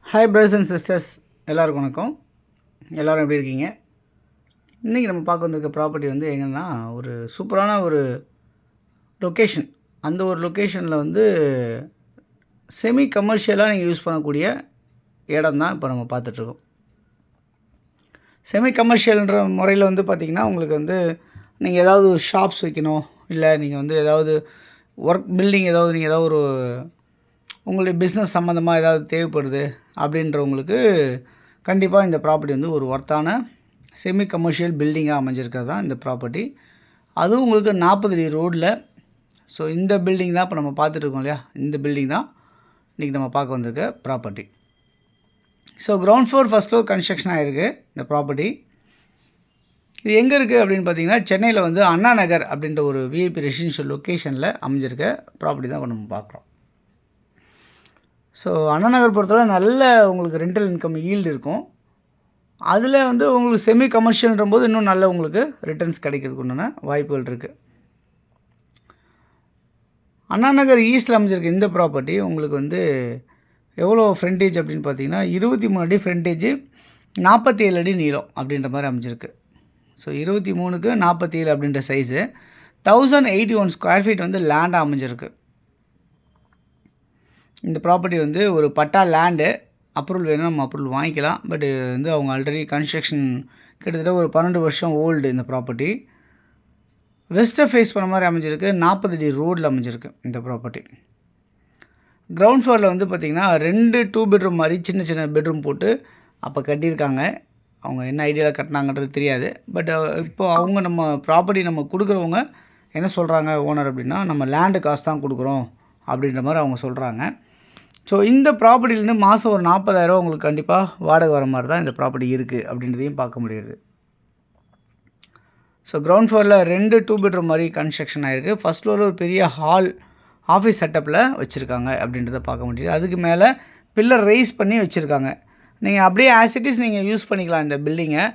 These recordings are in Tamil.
ஹாய் பிரதர்ஸ் அண்ட் சிஸ்டர்ஸ், எல்லோருக்கும் வணக்கம். எல்லோரும் எப்படி இருக்கீங்க? இன்றைக்கி நம்ம பார்க்க வந்திருக்க ப்ராப்பர்ட்டி வந்து எங்கன்னா ஒரு சூப்பரான ஒரு லொக்கேஷன். அந்த ஒரு லொக்கேஷனில் வந்து செமி கமர்ஷியலாக நீங்கள் யூஸ் பண்ணக்கூடிய இடம் தான் இப்போ நம்ம பார்த்துட்ருக்கோம். செமி கமர்ஷியல்ன்ற முறையில் வந்து பார்த்திங்கன்னா உங்களுக்கு வந்து நீங்கள் ஏதாவது ஷாப்ஸ் வைக்கணும், இல்லை நீங்கள் வந்து ஏதாவது ஒர்க் பில்டிங் நீங்கள் ஏதாவது ஒரு உங்களுடைய பிஸ்னஸ் சம்மந்தமாக ஏதாவது தேவைப்படுது அப்படின்றவங்களுக்கு கண்டிப்பாக இந்த ப்ராப்பர்ட்டி வந்து ஒரு ஒர்த்தான செமி கமர்ஷியல் பில்டிங்காக அமைஞ்சிருக்கிறது தான் இந்த ப்ராப்பர்ட்டி. அதுவும் உங்களுக்கு 40 அடி ரோடில். ஸோ இந்த பில்டிங் தான் இப்போ நம்ம பார்த்துட்ருக்கோம் இல்லையா, இந்த பில்டிங் தான் இன்றைக்கி நம்ம பார்க்க வந்திருக்க property. So ground floor first floor construction ஆகிருக்கு இந்த ப்ராப்பர்ட்டி. இது எங்கே இருக்குது அப்படின்னு பார்த்தீங்கன்னா சென்னையில் வந்து அண்ணா நகர் அப்படின்ற ஒரு விஐபி ரெசிடென்ஷியல் லொக்கேஷனில் அமைஞ்சிருக்க ப்ராப்பர்ட்டி தான் இப்போ நம்ம பார்க்குறோம். ஸோ அண்ணா நகர் பொறுத்தவரை நல்ல உங்களுக்கு ரெண்டல் இன்கம் ஈல்டு இருக்கும். அதில் வந்து உங்களுக்கு செமி கமர்ஷியல்ன்ற போது இன்னும் நல்ல உங்களுக்கு ரிட்டர்ன்ஸ் கிடைக்கிறதுக்கு உண்டான வாய்ப்புகள் இருக்குது. அண்ணா நகர் ஈஸ்டில் அமைஞ்சிருக்க இந்த ப்ராப்பர்ட்டி உங்களுக்கு வந்து எவ்வளோ ஃப்ரண்டேஜ் அப்படின்னு பார்த்தீங்கன்னா 23 அடி ஃப்ரண்டேஜ், 47 அடி நீளம் அப்படின்ற மாதிரி அமைஞ்சிருக்கு. ஸோ 23க்கு 47 அப்படின்ற சைஸு 1081 ஸ்கொயர் ஃபீட் வந்து லேண்டாக அமைஞ்சிருக்கு. இந்த ப்ராப்பர்ட்டி வந்து ஒரு பட்டா லேண்டு. அப்ரூவல் வேணும், நம்ம அப்ரூவல் வாங்கிக்கலாம். பட் வந்து அவங்க ஆல்ரெடி கன்ஸ்ட்ரக்ஷன் கிட்டத்தட்ட ஒரு 12 வருஷம் ஓல்டு இந்த ப்ராப்பர்ட்டி. வெஸ்ட்டை ஃபேஸ் பண்ண மாதிரி அமைஞ்சிருக்கு. 40 அடி ரோடில் அமைஞ்சிருக்கு இந்த ப்ராப்பர்ட்டி. கிரவுண்ட் ஃப்ளோரில் வந்து பார்த்திங்கன்னா 2 2 பெட்ரூம் மாதிரி சின்ன சின்ன பெட்ரூம் போட்டு அப்போ கட்டியிருக்காங்க. அவங்க என்ன ஐடியாவில் கட்டினாங்கன்றது தெரியாது. பட் இப்போ அவங்க நம்ம ப்ராப்பர்ட்டி நம்ம கொடுக்குறவங்க என்ன சொல்கிறாங்க ஓனர் அப்படின்னா, நம்ம லேண்டு காசு தான் கொடுக்குறோம் அப்படின்ற மாதிரி அவங்க சொல்கிறாங்க. ஸோ இந்த ப்ராப்பர்ட்டிலேருந்து மாதம் ஒரு 40,000 உங்களுக்கு கண்டிப்பாக வாடகை வர மாதிரி தான் இந்த ப்ராப்பர்ட்டி இருக்குது அப்படின்றதையும் பார்க்க முடியுது. ஸோ கிரவுண்ட் ஃப்ளோரில் 2 2 பெட்ரூம் மாதிரி கன்ஸ்ட்ரக்ஷன் ஆகிருக்கு. ஃபஸ்ட் ஃப்ளோரில் ஒரு பெரிய ஹால் ஆஃபீஸ் செட்டப்பில் வச்சுருக்காங்க அப்படின்றத பார்க்க முடியுது. அதுக்கு மேலே பில்லர் ரைஸ் பண்ணி வச்சுருக்காங்க. நீங்கள் அப்படியே ஆஸ் இட் இஸ் நீங்கள் யூஸ் பண்ணிக்கலாம் இந்த பில்டிங்கை.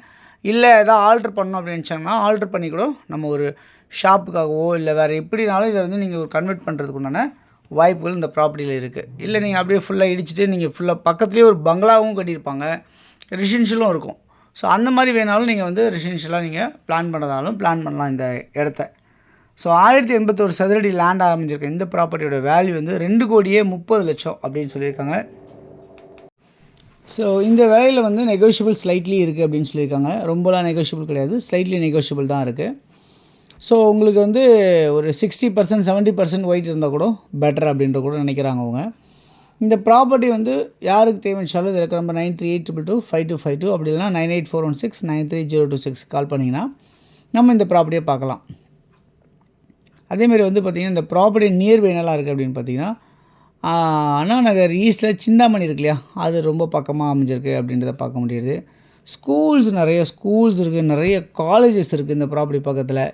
இல்லை எதாவது ஆல்ட்ரு பண்ணணும் அப்படின்னு நினச்சாங்கன்னா ஆல்ட்ரு பண்ணி கூட நம்ம ஒரு ஷாப்புக்காகவோ இல்லை வேறு எப்படினாலும் இதை வந்து நீங்கள் ஒரு கன்வெர்ட் பண்ணுறதுக்கு உண்டான வாய்ப்புகள் இந்த ப்ராப்பர்ட்டியில் இருக்குது. இல்லை நீங்கள் அப்படியே ஃபுல்லாக இடிச்சிட்டு நீங்கள் ஃபுல்லாக பக்கத்துலேயே ஒரு பங்களாவும் கட்டியிருப்பாங்க, ரெசிடென்ஷியலும் இருக்கும். ஸோ அந்த மாதிரி வேணாலும் நீங்கள் வந்து ரெசிடென்ஷியலாக நீங்கள் பிளான் பண்ணுறதாலும் பிளான் பண்ணலாம் இந்த இடத்த. ஸோ 1081 சதுரடி லேண்ட் அமைஞ்சிருக்கு இந்த ப்ராப்பர்ட்டியோட வேல்யூ வந்து 2,30,00,000 அப்படின்னு சொல்லியிருக்காங்க. ஸோ இந்த வேலையில் வந்து நெகோஷியபிள் ஸ்லைட்லி இருக்குது அப்படின்னு சொல்லியிருக்காங்க. ரொம்பலாம் நெகோஷியபிள் கிடையாது, ஸ்லைட்லி நெகோஷியபிள் தான் இருக்குது. ஸோ உங்களுக்கு வந்து ஒரு 60% 70% ஒயிட் இருந்தால் கூட பெட்டர் அப்படின்ற கூட நினைக்கிறாங்க அவங்க. இந்த ப்ராப்பர்ட்டி வந்து யாருக்கு தேவைச்சாலும் இது இருக்க நம்பர் 9382225252 அப்படி இல்லைனா 98416 கால் பண்ணிங்கன்னா நம்ம இந்த ப்ராப்பர்ட்டியை பார்க்கலாம். அதேமாதிரி வந்து பார்த்திங்கன்னா இந்த ப்ராப்பர்ட்டி நியர்பை நல்லா இருக்குது அப்படின்னு பார்த்தீங்கன்னா அண்ணா நகர் ஈஸ்ட்டில் சிந்தாமணி இருக்கு இல்லையா, அது ரொம்ப பக்கமாக அமைஞ்சிருக்கு அப்படின்றத பார்க்க முடியுது. நிறைய ஸ்கூல்ஸ் இருக்குது, நிறைய காலேஜஸ் இருக்குது இந்த ப்ராப்பர்ட்டி பக்கத்தில்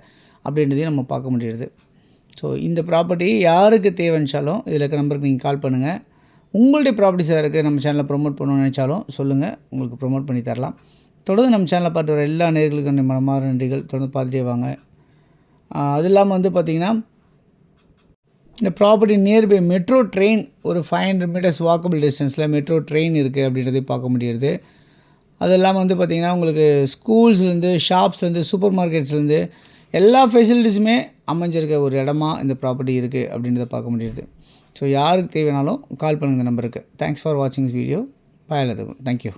அப்படின்றதையும் நம்ம பார்க்க முடியுது. ஸோ இந்த ப்ராப்பர்ட்டி யாருக்கு தேவைச்சாலும் இதில் இருக்க நம்பருக்கு நீங்கள் கால் பண்ணுங்கள். உங்களுடைய ப்ராப்பர்ட்டிஸ் யாருக்கு நம்ம சேனலில் ப்ரொமோட் பண்ணணும்னு நினச்சாலும் சொல்லுங்கள், உங்களுக்கு ப்ரொமோட் பண்ணி தரலாம். தொடர்ந்து நம்ம சேனலில் பார்த்து வர எல்லா நேயர்களுக்கும் மனமார்ந்த நன்றிகள். தொடர்ந்து பார்த்துட்டே வாங்க. அது இல்லாமல் வந்து பார்த்திங்கன்னா இந்த ப்ராப்பர்ட்டி நியர்பை மெட்ரோ ட்ரெயின் ஒரு 500 மீட்டர்ஸ் வாக்கபிள் டிஸ்டன்ஸில் மெட்ரோ ட்ரெயின் இருக்குது அப்படின்றதையும் பார்க்க முடியுது. அது இல்லாமல் வந்து பார்த்திங்கன்னா உங்களுக்கு ஸ்கூல்ஸ்லேருந்து ஷாப்ஸ்லேருந்து சூப்பர் மார்க்கெட்ஸ்லேருந்து எல்லா ஃபெசிலிட்டிஸுமே அமைஞ்சிருக்க ஒரு இடமா இந்த ப்ராப்பர்ட்டி இருக்குது அப்படின்றத பார்க்க முடியுது. ஸோ யாருக்கு தேவைனாலும் கால் பண்ணுங்கள் இந்த நம்பருக்கு. தேங்க்ஸ் ஃபார் வாட்சிங் திஸ் வீடியோ. பாய் எல்லாத்துக்கும். தேங்க்யூ.